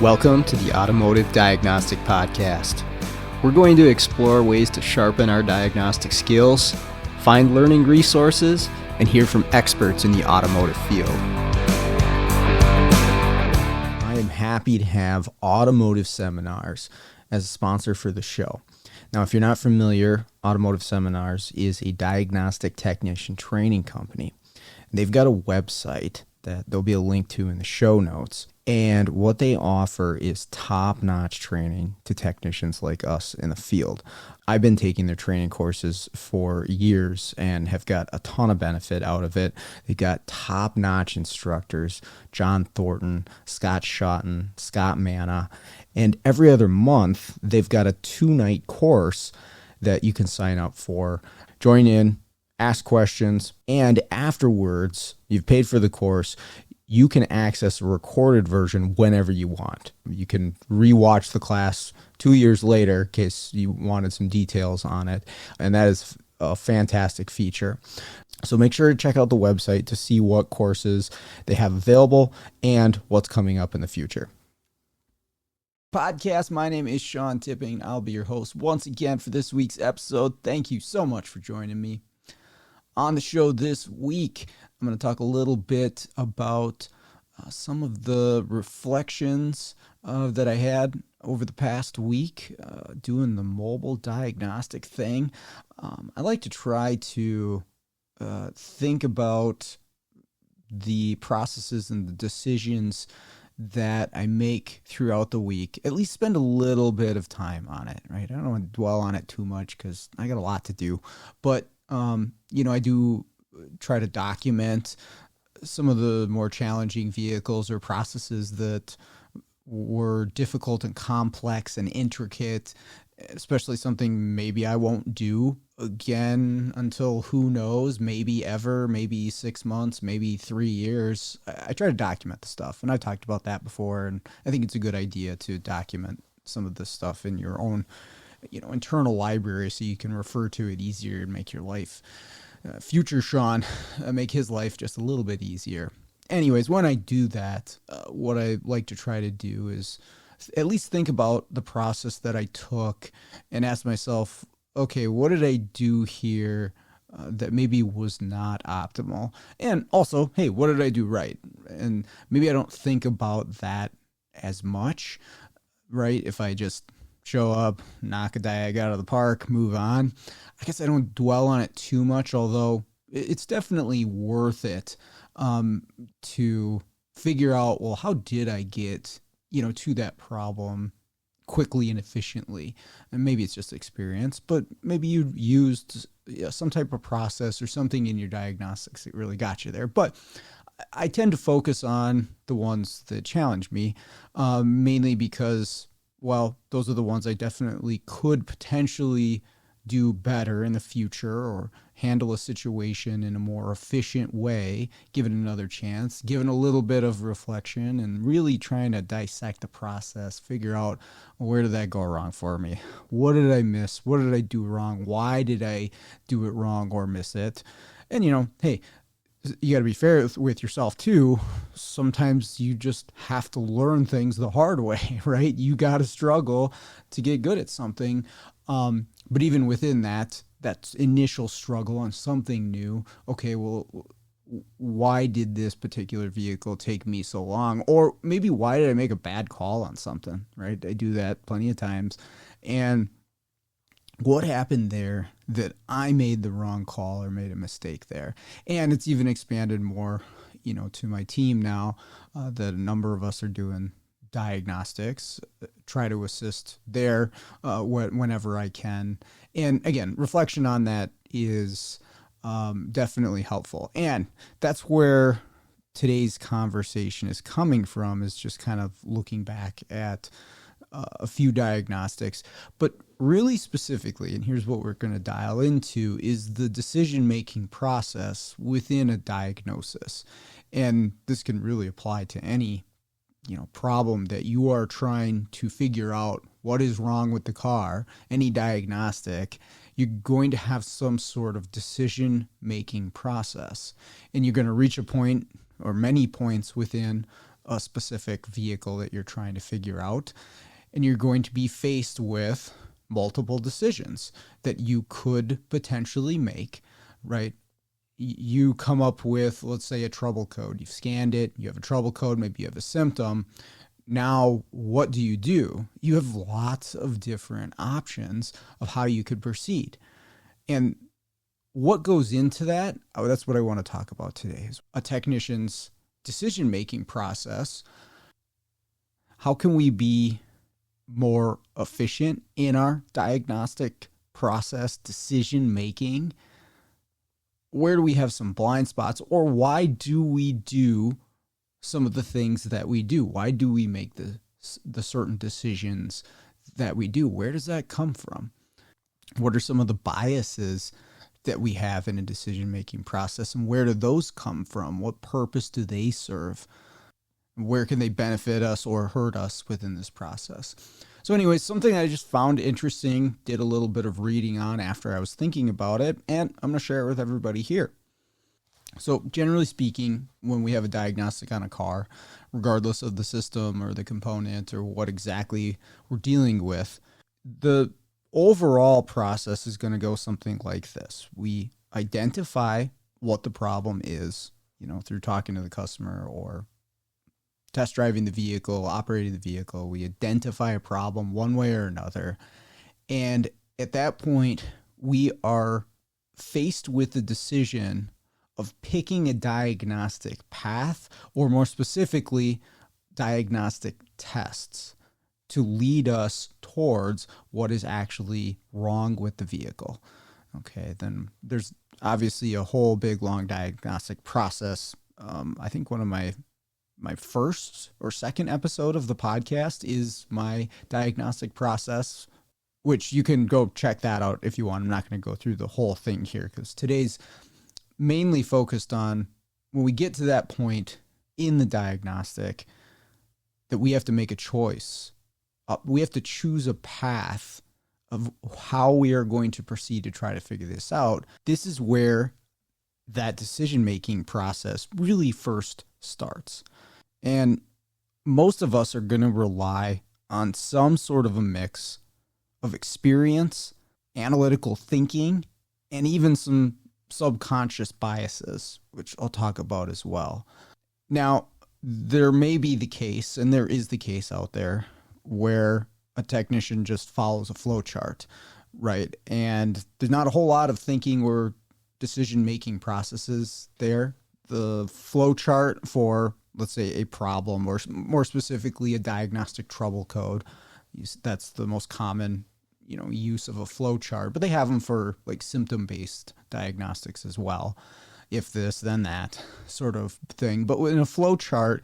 Welcome to the Automotive Diagnostic Podcast. We're going to explore ways to sharpen our diagnostic skills, find learning resources, and hear from experts in the automotive field. I am happy to have Automotive Seminars as a sponsor for the show. Now, if you're not familiar, Automotive Seminars is a diagnostic technician training company. They've got a website that there'll be a link to in the show notes. And what they offer is top-notch training to technicians like us in the field. I've been taking their training courses for years and have got a ton of benefit out of it. They've got top-notch instructors, John Thornton, Scott Shotton, Scott Manna, and every other month they've got a 2-night course that you can sign up for. Join in, ask questions, and afterwards, you've paid for the course, you can access a recorded version whenever you want. You can rewatch the class 2 years later in case you wanted some details on it, and that is a fantastic feature. So make sure to check out the website to see what courses they have available and what's coming up in the future. Podcast, my name is Sean Tipping. I'll be your host once again for this week's episode. Thank you so much for joining me. On the show this week, I'm going to talk a little bit about some of the reflections that I had over the past week doing the mobile diagnostic thing. I like to try to think about the processes and the decisions that I make throughout the week, at least spend a little bit of time on it, right? I don't want to dwell on it too much because I got a lot to do, but I do try to document some of the more challenging vehicles or processes that were difficult and complex and intricate, especially something maybe I won't do again until who knows, maybe ever, maybe 6 months, maybe 3 years. I try to document the stuff, and I've talked about that before, and I think it's a good idea to document some of this stuff in your own internal library so you can refer to it easier and make your life, future Sean, make his life just a little bit easier. Anyways, when I do that, what I like to try to do is at least think about the process that I took and ask myself, okay, what did I do here that maybe was not optimal? And also, hey, what did I do right? And maybe I don't think about that as much, right? If I just show up, knock a diag out of the park, move on. I guess I don't dwell on it too much, although it's definitely worth it to figure out, well, how did I get, to that problem quickly and efficiently? And maybe it's just experience, but maybe you used some type of process or something in your diagnostics that really got you there. But I tend to focus on the ones that challenge me, mainly because, well, those are the ones I definitely could potentially do better in the future or handle a situation in a more efficient way, give it another chance, given a little bit of reflection and really trying to dissect the process, figure out where did that go wrong for me? What did I miss? What did I do wrong? Why did I do it wrong or miss it? And, hey, you got to be fair with yourself too. Sometimes you just have to learn things the hard way, right? You got to struggle to get good at something. But even within that initial struggle on something new, okay, well, why did this particular vehicle take me so long? Or maybe why did I make a bad call on something, right? I do that plenty of times. And what happened there that I made the wrong call or made a mistake there? And it's even expanded more, to my team now that a number of us are doing diagnostics, try to assist there whenever I can. And again, reflection on that is definitely helpful. And that's where today's conversation is coming from, is just kind of looking back at a few diagnostics, but really specifically, and here's what we're going to dial into, is the decision-making process within a diagnosis. And this can really apply to any, problem that you are trying to figure out what is wrong with the car, any diagnostic, you're going to have some sort of decision-making process. And you're going to reach a point or many points within a specific vehicle that you're trying to figure out. And you're going to be faced with multiple decisions that you could potentially make, right? You come up with, let's say, a trouble code. You've scanned it, you have a trouble code, maybe you have a symptom. Now, what do? You have lots of different options of how you could proceed. And what goes into that? Oh, that's what I want to talk about today, is a technician's decision-making process. How can we be more efficient in our diagnostic process, decision-making? Where do we have some blind spots, or why do we do some of the things that we do? Why do we make the certain decisions that we do? Where does that come from? What are some of the biases that we have in a decision-making process, and where do those come from? What purpose do they serve? Where can they benefit us or hurt us within this process? So anyways, something I just found interesting, did a little bit of reading on after I was thinking about it, and I'm going to share it with everybody here. So generally speaking, when we have a diagnostic on a car, regardless of the system or the component or what exactly we're dealing with, the overall process is going to go something like this. We identify what the problem is, through talking to the customer or test driving the vehicle, operating the vehicle. We identify a problem one way or another. And at that point, we are faced with the decision of picking a diagnostic path, or more specifically, diagnostic tests to lead us towards what is actually wrong with the vehicle. Okay, then there's obviously a whole big long diagnostic process. I think one of my first or second episode of the podcast is my diagnostic process, which you can go check that out if you want. I'm not going to go through the whole thing here because today's mainly focused on when we get to that point in the diagnostic that we have to make a choice. We have to choose a path of how we are going to proceed to try to figure this out. This is where that decision-making process really first starts. And most of us are going to rely on some sort of a mix of experience, analytical thinking, and even some subconscious biases, which I'll talk about as well. Now, there may be the case, and there is the case out there, where a technician just follows a flow chart, right? And there's not a whole lot of thinking or decision-making processes there. The flow chart for, let's say, a problem, or more specifically, a diagnostic trouble code, that's the most common use of a flow chart, but they have them for like symptom-based diagnostics as well. If this, then that sort of thing. But in a flow chart,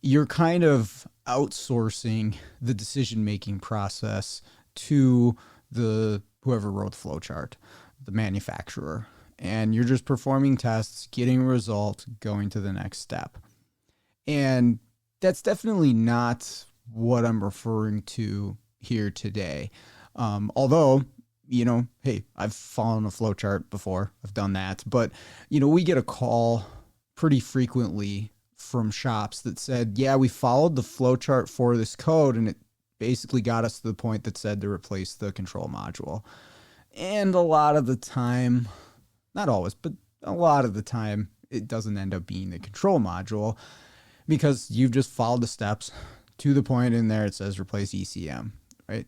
you're kind of outsourcing the decision-making process to whoever wrote the flow chart, the manufacturer. And you're just performing tests, getting a result, going to the next step. And that's definitely not what I'm referring to here today. Although, hey, I've followed a flowchart before. I've done that. But, we get a call pretty frequently from shops that said, yeah, we followed the flowchart for this code, and it basically got us to the point that said to replace the control module. And a lot of the time, not always, but a lot of the time, it doesn't end up being the control module because you've just followed the steps to the point in there it says replace ECM, right?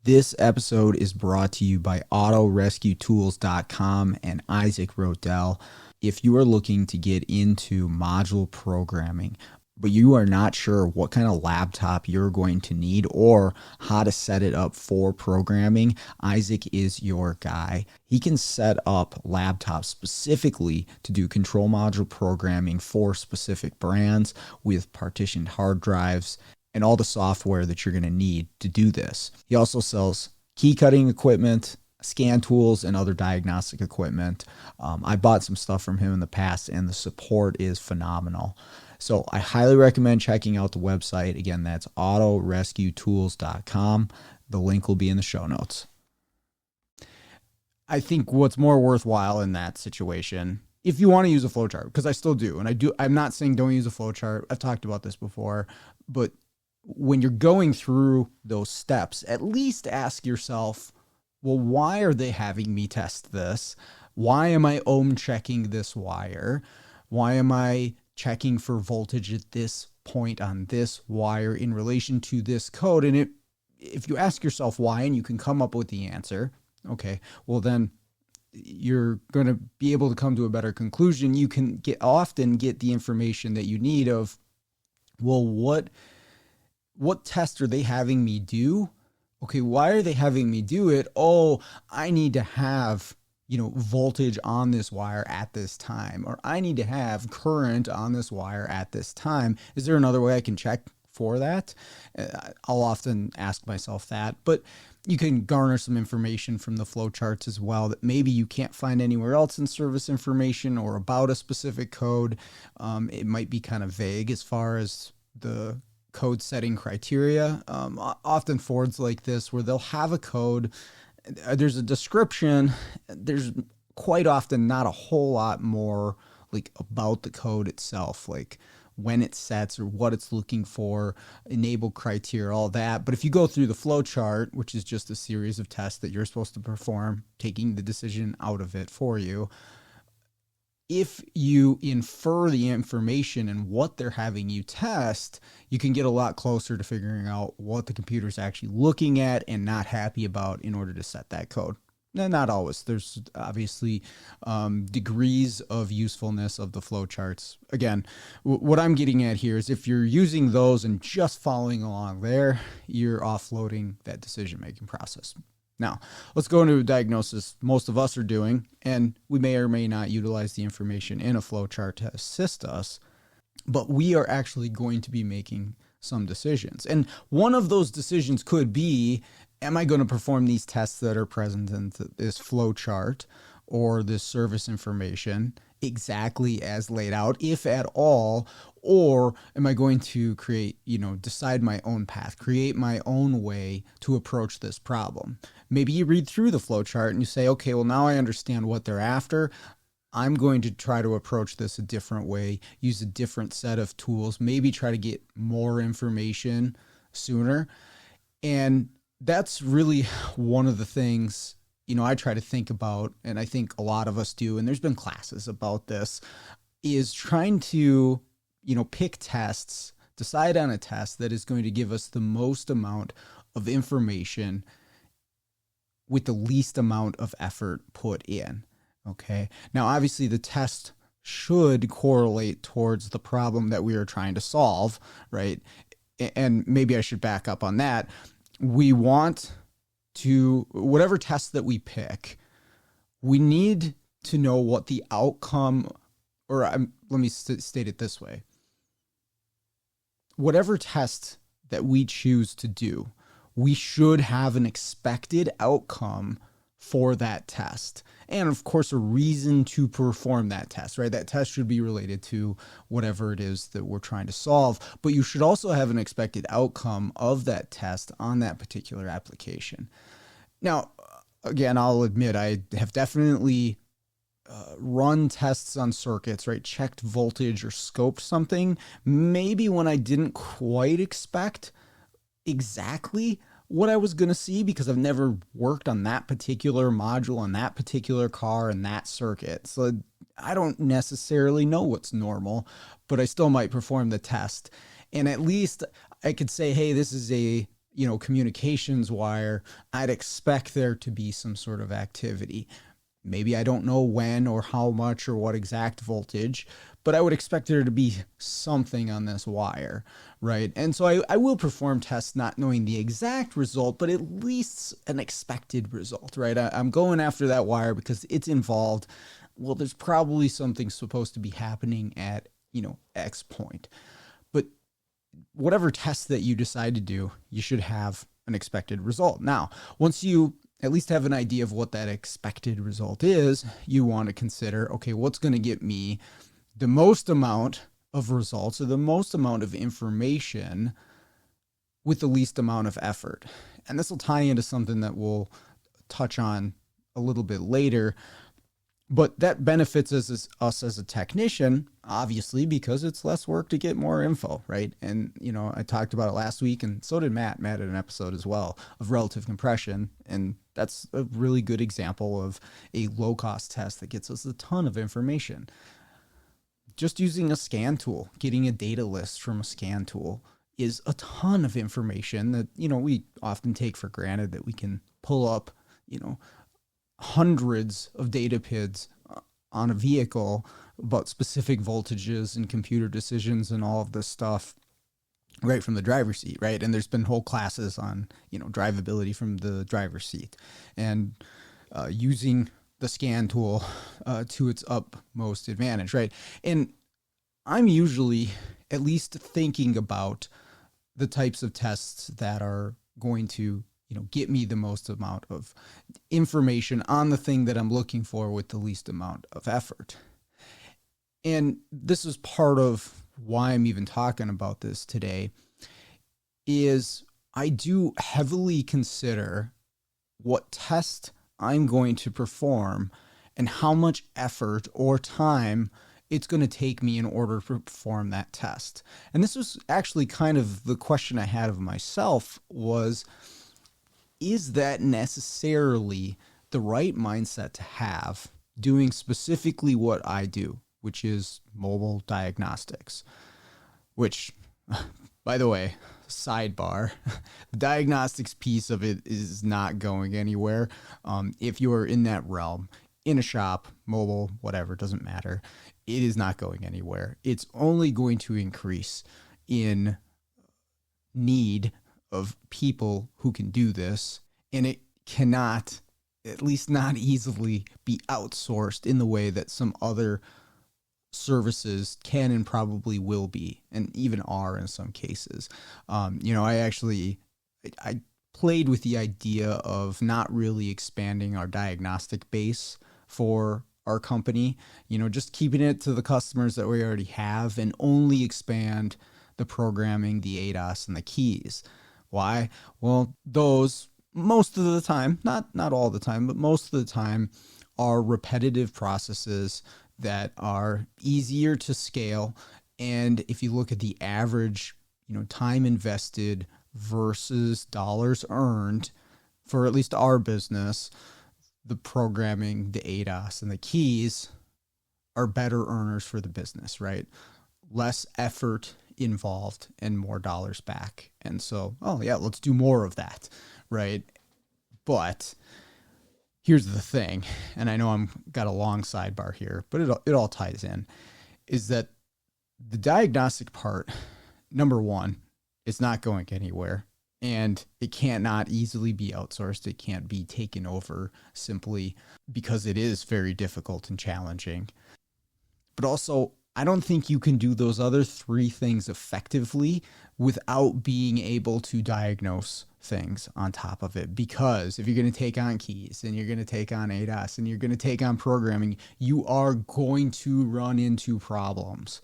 This episode is brought to you by autorescuetools.com and Isaac Rodell. If you are looking to get into module programming, but you are not sure what kind of laptop you're going to need or how to set it up for programming, Isaac is your guy. He can set up laptops specifically to do control module programming for specific brands with partitioned hard drives and all the software that you're going to need to do this. He also sells key cutting equipment, scan tools, and other diagnostic equipment. I bought some stuff from him in the past, and the support is phenomenal. So I highly recommend checking out the website. Again, that's autorescuetools.com. The link will be in the show notes. I think what's more worthwhile in that situation, if you want to use a flowchart, because I still do, and I'm not saying don't use a flowchart. I've talked about this before, but when you're going through those steps, at least ask yourself, well, why are they having me test this? Why am I ohm checking this wire? Why am I checking for voltage at this point on this wire in relation to this code? And if you ask yourself why, and you can come up with the answer, okay, well then you're going to be able to come to a better conclusion. You can often get the information that you need of, well, what test are they having me do? Okay, why are they having me do it? Oh, I need to have, voltage on this wire at this time, or I need to have current on this wire at this time. Is there another way I can check for that? I'll often ask myself that, but you can garner some information from the flowcharts as well that maybe you can't find anywhere else in service information or about a specific code. It might be kind of vague as far as the code setting criteria. Often Fords like this where they'll have a code, there's a description, there's quite often not a whole lot more like about the code itself, like when it sets or what it's looking for, enable criteria, all that. But if you go through the flow chart, which is just a series of tests that you're supposed to perform, taking the decision out of it for you, if you infer the information and what they're having you test, you can get a lot closer to figuring out what the computer's actually looking at and not happy about in order to set that code. No, not always. There's obviously degrees of usefulness of the flowcharts. Again, what I'm getting at here is if you're using those and just following along there, you're offloading that decision-making process. Now, let's go into a diagnosis most of us are doing, and we may or may not utilize the information in a flowchart to assist us, but we are actually going to be making some decisions. And one of those decisions could be, am I going to perform these tests that are present in this flow chart or this service information exactly as laid out, if at all, or am I going to decide my own path, create my own way to approach this problem? Maybe you read through the flow chart and you say, okay, well, now I understand what they're after. I'm going to try to approach this a different way, use a different set of tools, maybe try to get more information sooner. And that's really one of the things, I try to think about, and I think a lot of us do, and there's been classes about this, is trying to, pick tests, decide on a test that is going to give us the most amount of information with the least amount of effort put in. Okay. Now, obviously the test should correlate towards the problem that we are trying to solve, right? And maybe I should back up on that. We want to, whatever test that we pick, we need to know what the outcome, or let me state it this way. Whatever test that we choose to do, we should have an expected outcome for that test. And of course, a reason to perform that test, right? That test should be related to whatever it is that we're trying to solve, but you should also have an expected outcome of that test on that particular application. Now, again, I'll admit I have definitely run tests on circuits, right? Checked voltage or scoped something, maybe when I didn't quite expect exactly what I was going to see because I've never worked on that particular module on that particular car and that circuit. So I don't necessarily know what's normal, but I still might perform the test. And at least I could say, hey, this is a, communications wire. I'd expect there to be some sort of activity. Maybe I don't know when or how much or what exact voltage, but I would expect there to be something on this wire, right? And so I will perform tests not knowing the exact result, but at least an expected result, right? I'm going after that wire because it's involved. Well, there's probably something supposed to be happening at, X point. But whatever test that you decide to do, you should have an expected result. Now, once you at least have an idea of what that expected result is, you want to consider, okay, what's going to get me the most amount of results or the most amount of information with the least amount of effort. And this will tie into something that we'll touch on a little bit later. But that benefits us as a technician, obviously, because it's less work to get more info, right? And, I talked about it last week, and so did Matt. Matt had an episode as well of relative compression. And that's a really good example of a low-cost test that gets us a ton of information. Just using a scan tool, getting a data list from a scan tool is a ton of information that, we often take for granted that we can pull up, hundreds of data PIDs on a vehicle about specific voltages and computer decisions and all of this stuff right from the driver's seat, right? And there's been whole classes on, drivability from the driver's seat and using the scan tool to its utmost advantage, right? And I'm usually at least thinking about the types of tests that are going to get me the most amount of information on the thing that I'm looking for with the least amount of effort. And this is part of why I'm even talking about this today, is I do heavily consider what test I'm going to perform and how much effort or time it's going to take me in order to perform that test. And this was actually kind of the question I had of myself was, is that necessarily the right mindset to have doing specifically what I do, which is mobile diagnostics, which, by the way, sidebar, the diagnostics piece of it is not going anywhere. If you are in that realm, in a shop, mobile, whatever, doesn't matter, it is not going anywhere. It's only going to increase in need of people who can do this, and it cannot, at least not easily, be outsourced in the way that some other services can and probably will be, and even are in some cases. I played with the idea of not really expanding our diagnostic base for our company, just keeping it to the customers that we already have and only expand the programming, the ADAS, and the keys. Why? Well, those most of the time, not all the time, but most of the time are repetitive processes that are easier to scale. And if you look at the average, time invested versus dollars earned for at least our business, the programming, the ADAS, and the keys are better earners for the business, right? Less effort involved and more dollars back. And so, let's do more of that, right? But here's the thing, and I know I'm got a long sidebar here, but it all ties in, is that the diagnostic part, number one, it's not going anywhere, and it cannot easily be outsourced. It can't be taken over simply because it is very difficult and challenging. But also, I don't think you can do those other three things effectively without being able to diagnose things on top of it. Because if you're going to take on keys and you're going to take on ADAS and you're going to take on programming, you are going to run into problems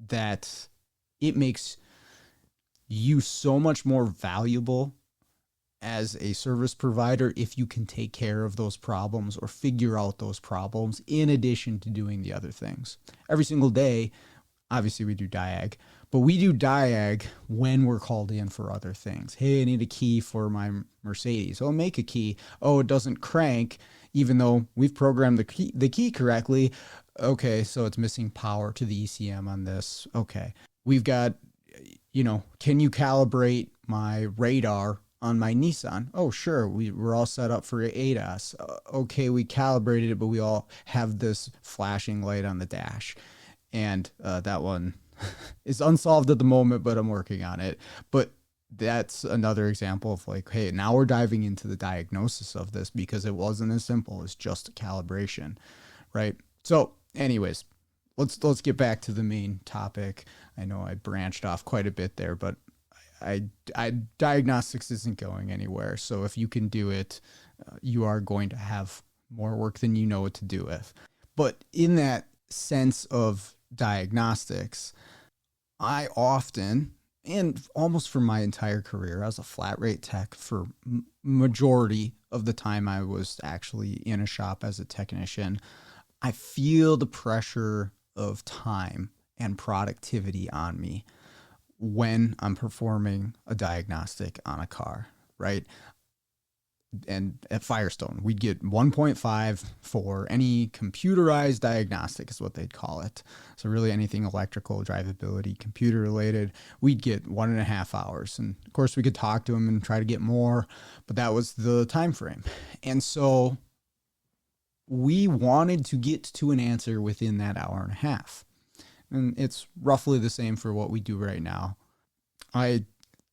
that it makes you so much more valuable as a service provider if you can take care of those problems or figure out those problems in addition to doing the other things. Every single day, obviously we do diag, but we do diag when we're called in for other things. Hey, I need a key for my Mercedes. Oh, make a key. Oh, it doesn't crank, even though we've programmed the key correctly. Okay, so it's missing power to the ECM on this. Okay. We've got, can you calibrate my radar on my Nissan? Oh, sure. We're all set up for ADAS. Okay, we calibrated it, but we all have this flashing light on the dash. And that one is unsolved at the moment, but I'm working on it. But that's another example of like, hey, now we're diving into the diagnosis of this because it wasn't as simple as just a calibration, right? So anyways, let's get back to the main topic. I know I branched off quite a bit there, but diagnostics isn't going anywhere. So if you can do it, you are going to have more work than you know what to do with. But in that sense of diagnostics, I often, and almost for my entire career, I was a flat rate tech for majority of the time I was actually in a shop as a technician. I feel the pressure of time and productivity on me when I'm performing a diagnostic on a car, right? And at Firestone, we'd get 1.5 for any computerized diagnostic is what they'd call it. So really anything electrical, drivability, computer related, we'd get 1.5 hours. And of course we could talk to them and try to get more, but that was the time frame. And so we wanted to get to an answer within that hour and a half. And it's roughly the same for what we do right now. I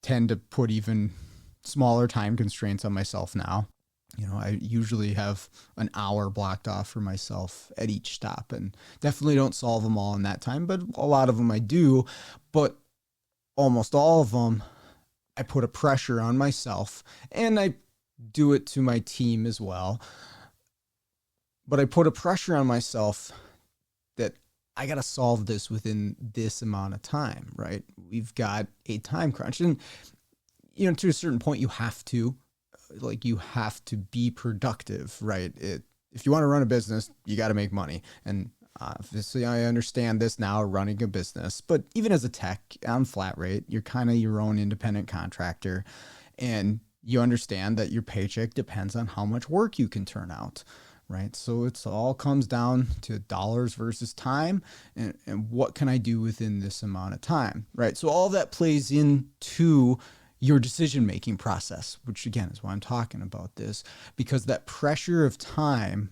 tend to put even smaller time constraints on myself now. I usually have an hour blocked off for myself at each stop, and definitely don't solve them all in that time, but a lot of them I do. But almost all of them, I put a pressure on myself, and I do it to my team as well. But I put a pressure on myself that I got to solve this within this amount of time, right? We've got a time crunch, and to a certain point, you have to be productive, right? If you want to run a business, you got to make money. And obviously I understand this now, running a business, but even as a tech on flat rate, you're kind of your own independent contractor, and you understand that your paycheck depends on how much work you can turn out, right? So it's all comes down to dollars versus time, and what can I do within this amount of time, right? So all that plays into your decision-making process, which again is why I'm talking about this, because that pressure of time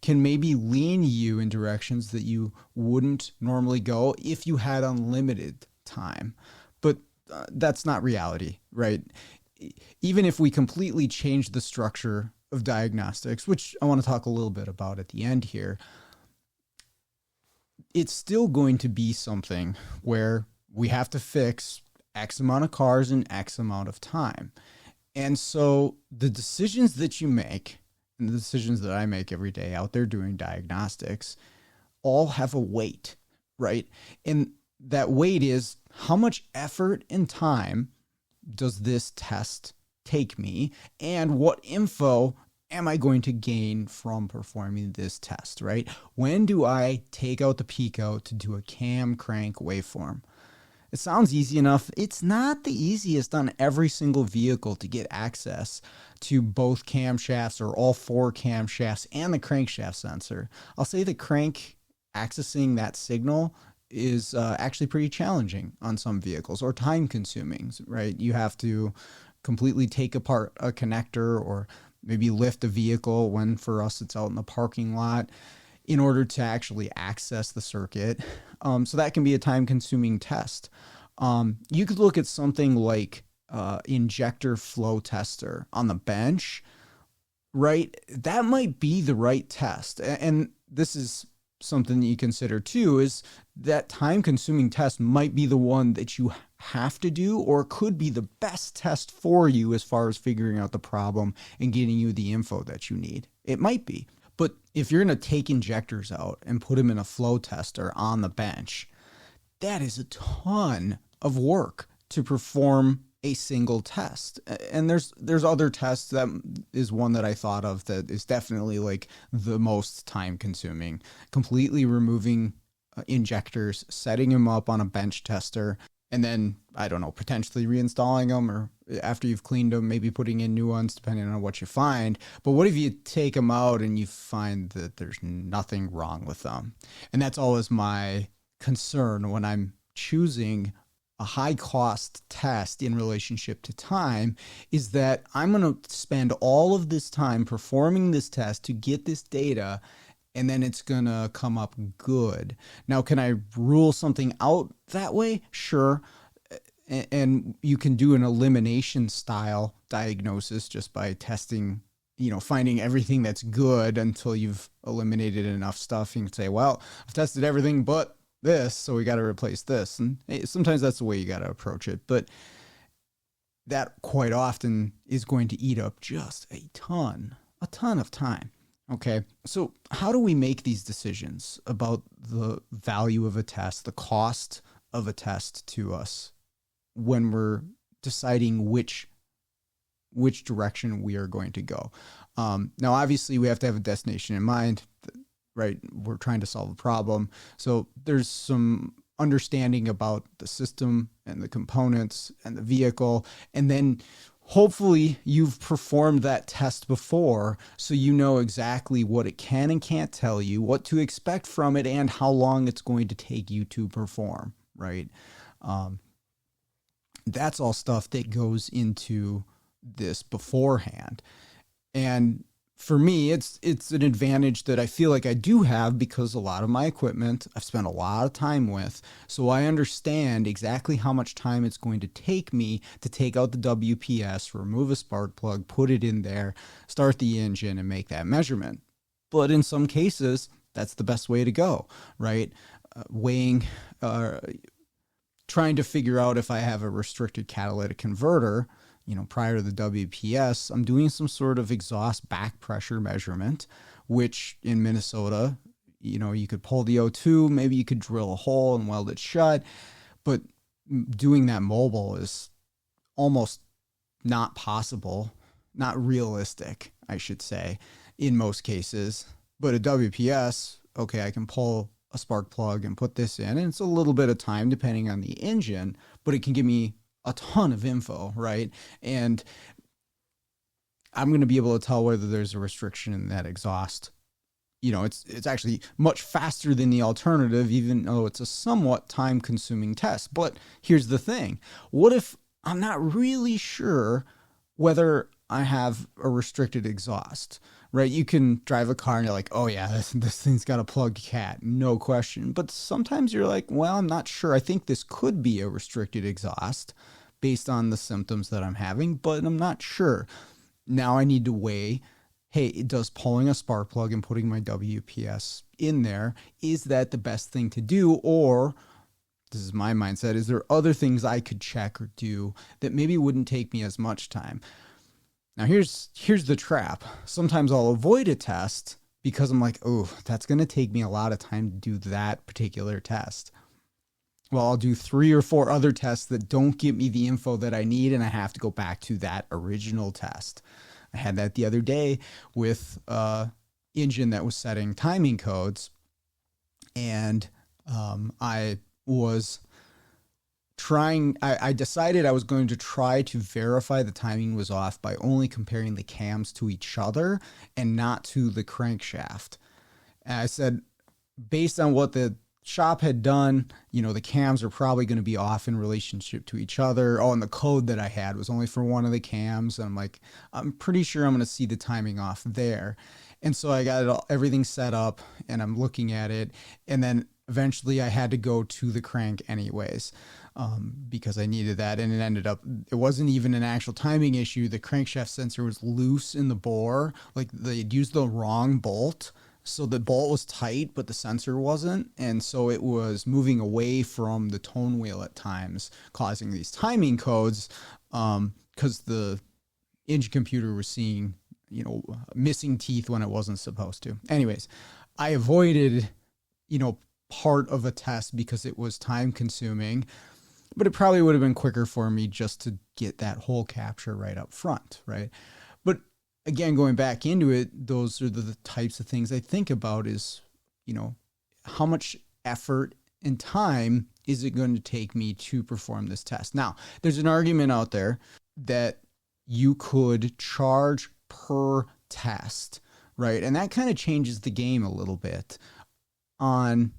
can maybe lean you in directions that you wouldn't normally go if you had unlimited time. But that's not reality, right? Even if we completely change the structure of diagnostics, which I want to talk a little bit about at the end here, it's still going to be something where we have to fix X amount of cars in X amount of time. And so the decisions that you make and the decisions that I make every day out there doing diagnostics all have a weight, right? And that weight is how much effort and time does this test take me, and what info am I going to gain from performing this test, right? When do I take out the peak out to do a cam crank waveform? It sounds easy enough. It's not the easiest on every single vehicle to get access to both camshafts or all four camshafts and the crankshaft sensor. I'll say the crank accessing that signal is actually pretty challenging on some vehicles, or time consuming, right? You have to completely take apart a connector or maybe lift a vehicle when for us it's out in the parking lot in order to actually access the circuit. So that can be a time-consuming test. You could look at something like injector flow tester on the bench, right? That might be the right test. And this is something that you consider too, is that time-consuming test might be the one that you have to do, or could be the best test for you as far as figuring out the problem and getting you the info that you need. It might be. But if you're going to take injectors out and put them in a flow tester on the bench, that is a ton of work to perform a single test. And there's other tests. That is one that I thought of that is definitely like the most time consuming. Completely removing injectors, setting them up on a bench tester, and then, I don't know, potentially reinstalling them, or after you've cleaned them, maybe putting in new ones, depending on what you find. But what if you take them out and you find that there's nothing wrong with them? And that's always my concern when I'm choosing a high cost test in relationship to time, is that I'm going to spend all of this time performing this test to get this data, and then it's going to come up good. Now, can I rule something out that way? Sure. And you can do an elimination style diagnosis just by testing, finding everything that's good until you've eliminated enough stuff. You can say, well, I've tested everything but this, so we got to replace this. And sometimes that's the way you got to approach it. But that quite often is going to eat up just a ton of time. Okay, so how do we make these decisions about the value of a test, the cost of a test to us when we're deciding which direction we are going to go. Now, obviously, we have to have a destination in mind, right? We're trying to solve a problem. So there's some understanding about the system and the components and the vehicle. And then hopefully you've performed that test before, so you know exactly what it can and can't tell you, what to expect from it, and how long it's going to take you to perform, right? That's all stuff that goes into this beforehand. And for me, it's an advantage that I feel like I do have because a lot of my equipment I've spent a lot of time with. So I understand exactly how much time it's going to take me to take out the WPS, remove a spark plug, put it in there, start the engine, and make that measurement. But in some cases, that's the best way to go, right? Trying to figure out if I have a restricted catalytic converter, prior to the WPS, I'm doing some sort of exhaust back pressure measurement, which in Minnesota, you could pull the O2, maybe you could drill a hole and weld it shut, but doing that mobile is almost not possible, not realistic, I should say, in most cases. But a WPS, okay, I can pull a spark plug and put this in, and it's a little bit of time depending on the engine, but it can give me a ton of info, right? And I'm going to be able to tell whether there's a restriction in that exhaust. It's actually much faster than the alternative, even though it's a somewhat time-consuming test. But here's the thing. What if I'm not really sure whether I have a restricted exhaust, right? You can drive a car and you're like, oh yeah, this thing's got a plugged cat, no question. But sometimes you're like, well, I'm not sure. I think this could be a restricted exhaust based on the symptoms that I'm having, but I'm not sure. Now I need to weigh, hey, does pulling a spark plug and putting my WPS in there, is that the best thing to do? Or, this is my mindset, is there other things I could check or do that maybe wouldn't take me as much time? Now here's the trap. Sometimes I'll avoid a test because I'm like, oh, that's going to take me a lot of time to do that particular test. Well, I'll do 3 or 4 other tests that don't give me the info that I need, and I have to go back to that original test. I had that the other day with an engine that was setting timing codes, and I decided I was going to try to verify the timing was off by only comparing the cams to each other and not to the crankshaft. And I said, based on what the shop had done, the cams are probably going to be off in relationship to each other. Oh, and the code that I had was only for one of the cams. And I'm like, I'm pretty sure I'm going to see the timing off there. And so I got everything set up and I'm looking at it. And then eventually I had to go to the crank anyways, because I needed that. And it wasn't even an actual timing issue. The crankshaft sensor was loose in the bore. Like they'd used the wrong bolt. So the bolt was tight, but the sensor wasn't. And so it was moving away from the tone wheel at times, causing these timing codes, because the engine computer was seeing, missing teeth when it wasn't supposed to. Anyways, I avoided, part of a test because it was time consuming, but it probably would have been quicker for me just to get that whole capture right up front, right? But again, going back into it, those are the types of things I think about is, how much effort and time is it going to take me to perform this test? Now, there's an argument out there that you could charge per test, right? And that kind of changes the game a little bit on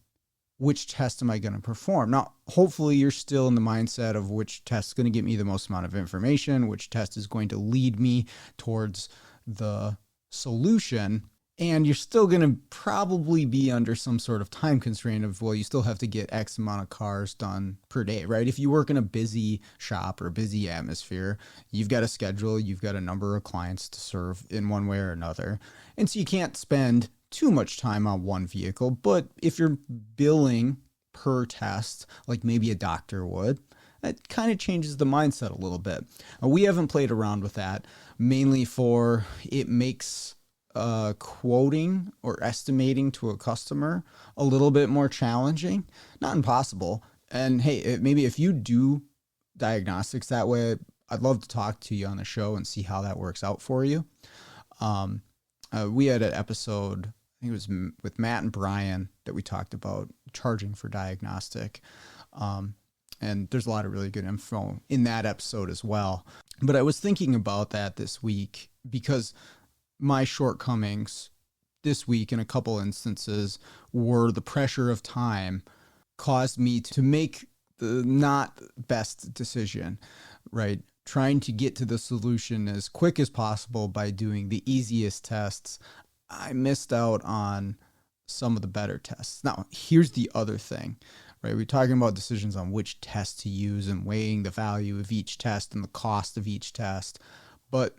which test am I going to perform? Now, hopefully you're still in the mindset of which test is going to get me the most amount of information, which test is going to lead me towards the solution. And you're still going to probably be under some sort of time constraint of, well, you still have to get X amount of cars done per day, right? If you work in a busy shop or a busy atmosphere, you've got a schedule, you've got a number of clients to serve in one way or another. And so you can't spend too much time on one vehicle. But if you're billing per test, like maybe a doctor would, that kind of changes the mindset a little bit. We haven't played around with that, mainly for it makes quoting or estimating to a customer a little bit more challenging. Not impossible. And hey, maybe if you do diagnostics that way, I'd love to talk to you on the show and see how that works out for you. Um, we had an episode, I think it was with Matt and Brian, that we talked about charging for diagnostic. And there's a lot of really good info in that episode as well. But I was thinking about that this week because my shortcomings this week in a couple instances were the pressure of time caused me to make the not best decision, right? Trying to get to the solution as quick as possible by doing the easiest tests. I missed out on some of the better tests. Now, here's the other thing, right? We're talking about decisions on which test to use and weighing the value of each test and the cost of each test. But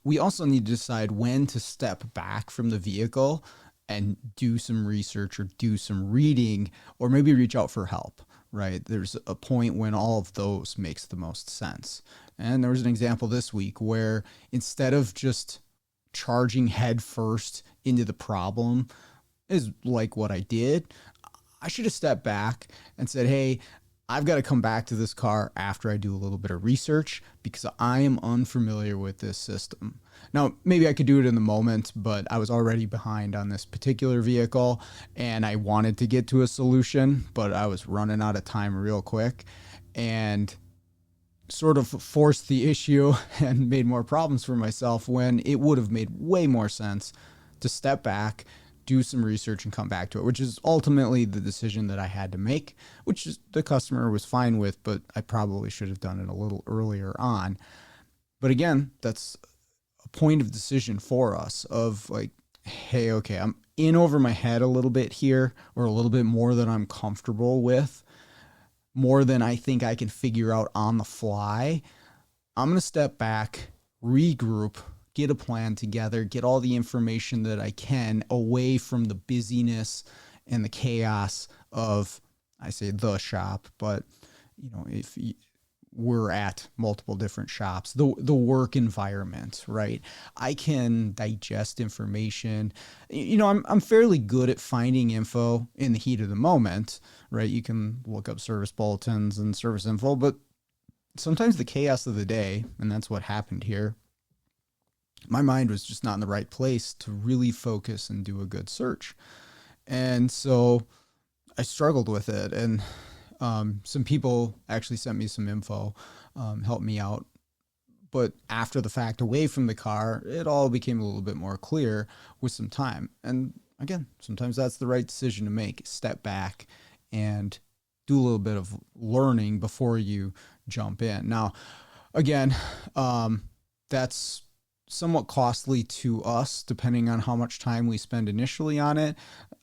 we also need to decide when to step back from the vehicle and do some research or do some reading, or maybe reach out for help, right? There's a point when all of those makes the most sense. And there was an example this week where instead of just charging head first into the problem, is like what I did, I should have stepped back and said, hey, I've got to come back to this car after I do a little bit of research because I am unfamiliar with this system. Now, maybe I could do it in the moment, but I was already behind on this particular vehicle and I wanted to get to a solution, but I was running out of time real quick and sort of forced the issue and made more problems for myself when it would have made way more sense to step back, do some research and come back to it, which is ultimately the decision that I had to make, which is the customer was fine with, but I probably should have done it a little earlier on. But again, that's a point of decision for us of like, hey, okay, I'm in over my head a little bit here, or a little bit more than I'm comfortable with, more than I think I can figure out on the fly. I'm going to step back, regroup, get a plan together, get all the information that I can away from the busyness and the chaos of, I say the shop, but if we're at multiple different shops, the work environment, right? I can digest information. I'm fairly good at finding info in the heat of the moment, right? You can look up service bulletins and service info, but sometimes the chaos of the day, and that's what happened here, my mind was just not in the right place to really focus and do a good search. And so I struggled with it. And some people actually sent me some info, helped me out. But after the fact, away from the car, it all became a little bit more clear with some time. And again, sometimes that's the right decision to make. Step back and do a little bit of learning before you jump in. Now, again, that's somewhat costly to us depending on how much time we spend initially on it.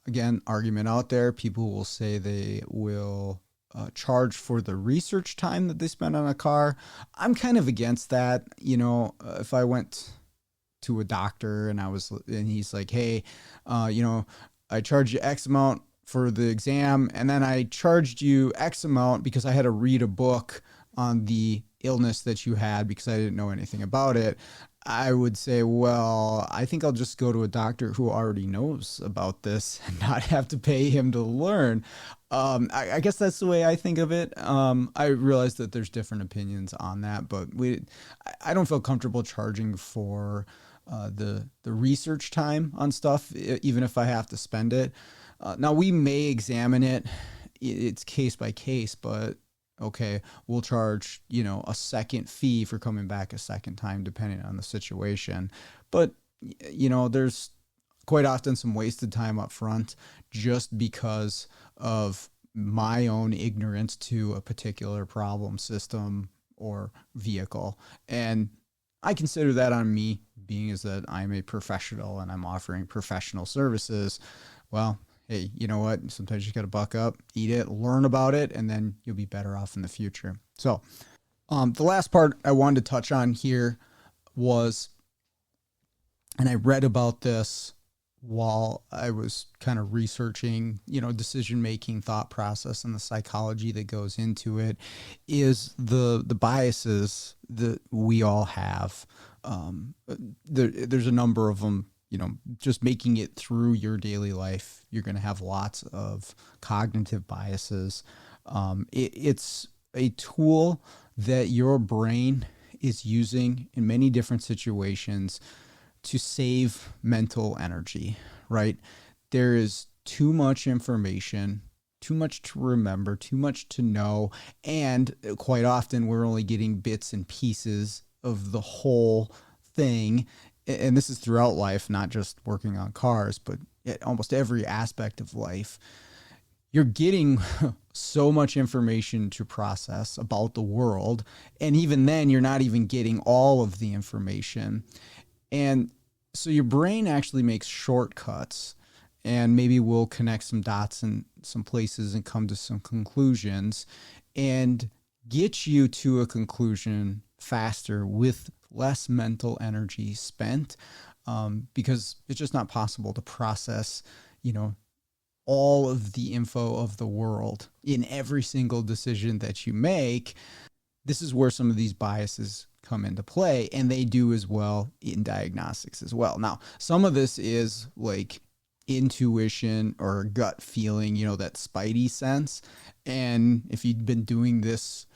Again, argument out there. People will say they will charge for the research time that they spend on a car. I'm kind of against that. If I went to a doctor and he's like, hey, I charged you X amount for the exam, and then I charged you X amount because I had to read a book on the illness that you had because I didn't know anything about it. I would say, well, I think I'll just go to a doctor who already knows about this and not have to pay him to learn. I guess that's the way I think of it. I realize that there's different opinions on that, but I don't feel comfortable charging for the research time on stuff, even if I have to spend it. Now, we may examine it. It's case by case, but okay, we'll charge, a second fee for coming back a second time, depending on the situation. But, there's quite often some wasted time up front just because of my own ignorance to a particular problem system or vehicle. And I consider that on me, being as that I'm a professional and I'm offering professional services. Well, hey, you know what? Sometimes you got to buck up, eat it, learn about it, and then you'll be better off in the future. So the last part I wanted to touch on here was, and I read about this while I was kind of researching, decision-making, thought process, and the psychology that goes into it, is the biases that we all have. There's a number of them. Just making it through your daily life, you're going to have lots of cognitive biases. It's a tool that your brain is using in many different situations to save mental energy, right? There is too much information, too much to remember, too much to know, and quite often we're only getting bits and pieces of the whole thing. And this is throughout life, not just working on cars, but at almost every aspect of life. You're getting so much information to process about the world. And even then, you're not even getting all of the information. And so your brain actually makes shortcuts and maybe we'll connect some dots in some places and come to some conclusions and get you to a conclusion faster with less mental energy spent, because it's just not possible to process, all of the info of the world in every single decision that you make. This is where some of these biases come into play, and they do as well in diagnostics as well. Now, some of this is like intuition or gut feeling, that spidey sense. And if you've been doing this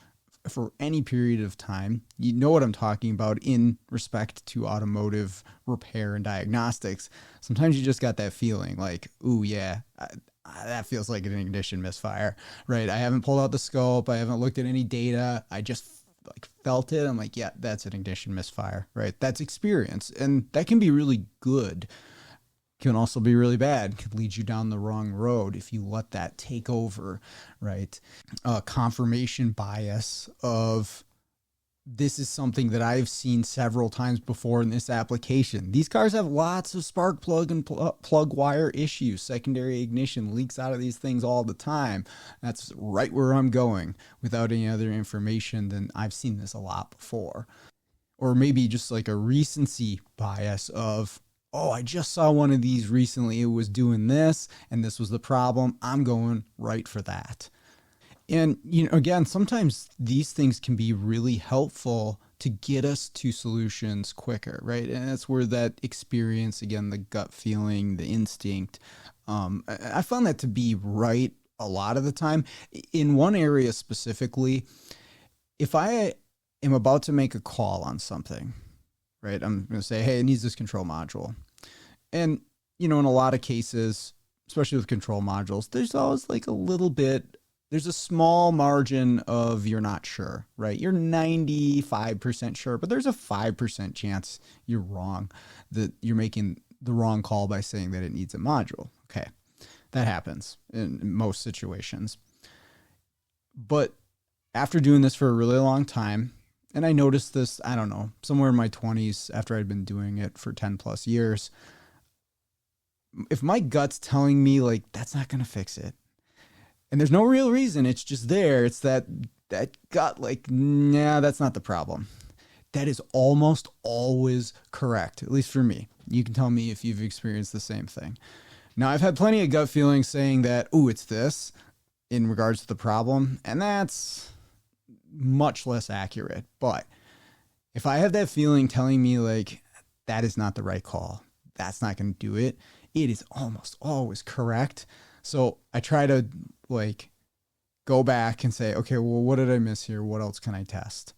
for any period of time, you know what I'm talking about in respect to automotive repair and diagnostics. Sometimes you just got that feeling like, ooh, yeah, that feels like an ignition misfire, right? I haven't pulled out the scope. I haven't looked at any data. I just felt it. I'm like, yeah, that's an ignition misfire, right? That's experience. And that can be really good. Can also be really bad. Could lead you down the wrong road if you let that take over, right? Confirmation bias of this is something that I've seen several times before in this application. These cars have lots of spark plug and plug wire issues. Secondary ignition leaks out of these things all the time. That's right where I'm going. Without any other information, then I've seen this a lot before. Or maybe just like a recency bias of, oh, I just saw one of these recently. It was doing this, and this was the problem. I'm going right for that. And, again, sometimes these things can be really helpful to get us to solutions quicker, right? And that's where that experience, again, the gut feeling, the instinct, I found that to be right a lot of the time. In one area specifically, if I am about to make a call on something, right? I'm going to say, hey, it needs this control module. And, in a lot of cases, especially with control modules, there's always like there's a small margin of you're not sure, right? You're 95% sure, but there's a 5% chance you're wrong, that you're making the wrong call by saying that it needs a module. Okay, that happens in most situations. But after doing this for a really long time, and I noticed this, I don't know, somewhere in my 20s after I'd been doing it for 10 plus years, if my gut's telling me like, that's not going to fix it, and there's no real reason, it's just there, it's that gut like, nah, that's not the problem. That is almost always correct, at least for me. You can tell me if you've experienced the same thing. Now, I've had plenty of gut feelings saying that, ooh, it's this in regards to the problem, and that's much less accurate. But if I have that feeling telling me like, that is not the right call, that's not going to do it, it is almost always correct. So I try to go back and say, okay, well, what did I miss here? What else can I test?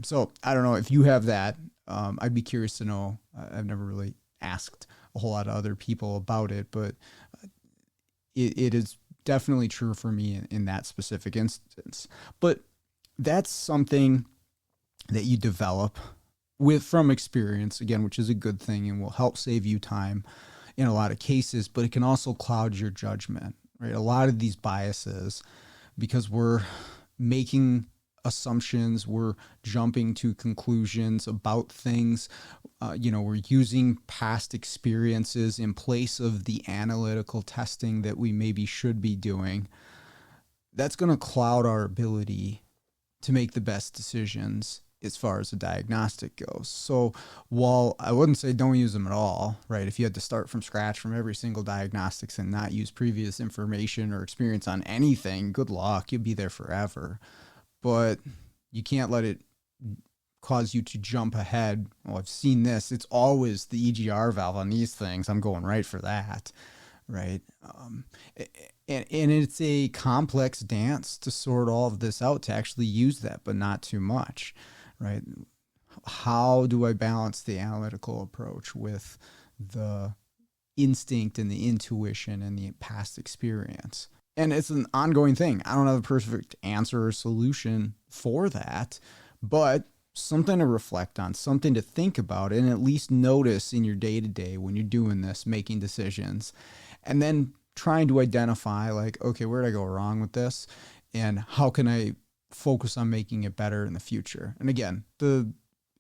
So I don't know if you have that. I'd be curious to know. I've never really asked a whole lot of other people about it, but it is definitely true for me in that specific instance. But that's something that you develop from experience, again, which is a good thing and will help save you time in a lot of cases, but it can also cloud your judgment, right? A lot of these biases, because we're making assumptions, we're jumping to conclusions about things, we're using past experiences in place of the analytical testing that we maybe should be doing. That's going to cloud our ability to make the best decisions as far as the diagnostic goes. So while I wouldn't say don't use them at all, right? If you had to start from scratch from every single diagnostics and not use previous information or experience on anything, good luck. You'll be there forever. But you can't let it cause you to jump ahead. Well, I've seen this. It's always the EGR valve on these things. I'm going right for that, right? And it's a complex dance to sort all of this out, to actually use that, but not too much, right? How do I balance the analytical approach with the instinct and the intuition and the past experience? And it's an ongoing thing. I don't have a perfect answer or solution for that, but something to reflect on, something to think about, and at least notice in your day-to-day when you're doing this, making decisions. And then trying to identify, like, okay, where did I go wrong with this? And how can I focus on making it better in the future? And again, the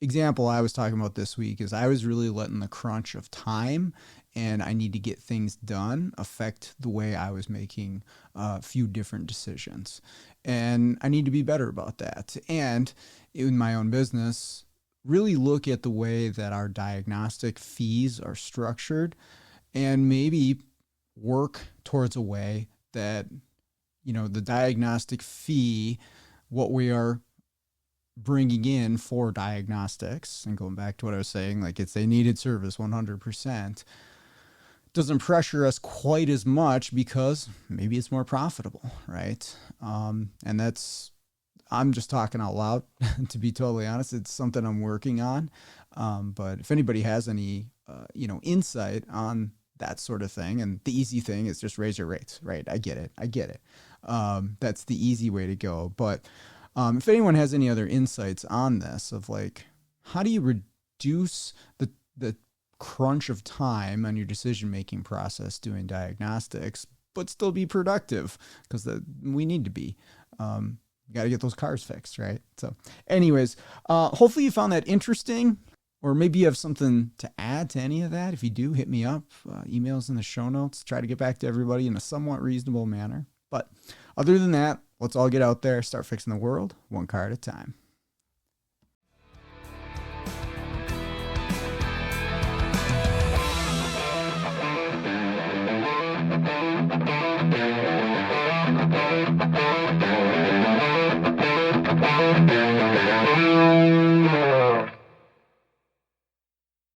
example I was talking about this week is I was really letting the crunch of time and I need to get things done affect the way I was making a few different decisions. And I need to be better about that. And in my own business, really look at the way that our diagnostic fees are structured and maybe work towards a way that, the diagnostic fee, what we are bringing in for diagnostics, and going back to what I was saying, like it's a needed service 100%, doesn't pressure us quite as much because maybe it's more profitable, right? And I'm just talking out loud, to be totally honest. It's something I'm working on. But if anybody has any, insight on that sort of thing, and the easy thing is just raise your rates, right? I get it. That's the easy way to go. But if anyone has any other insights on this, of like, how do you reduce the crunch of time on your decision-making process doing diagnostics, but still be productive? Because we need to be. You got to get those cars fixed, right? So anyways, hopefully you found that interesting, or maybe you have something to add to any of that. If you do, hit me up. Emails in the show notes. Try to get back to everybody in a somewhat reasonable manner. But other than that, let's all get out there, start fixing the world one car at a time.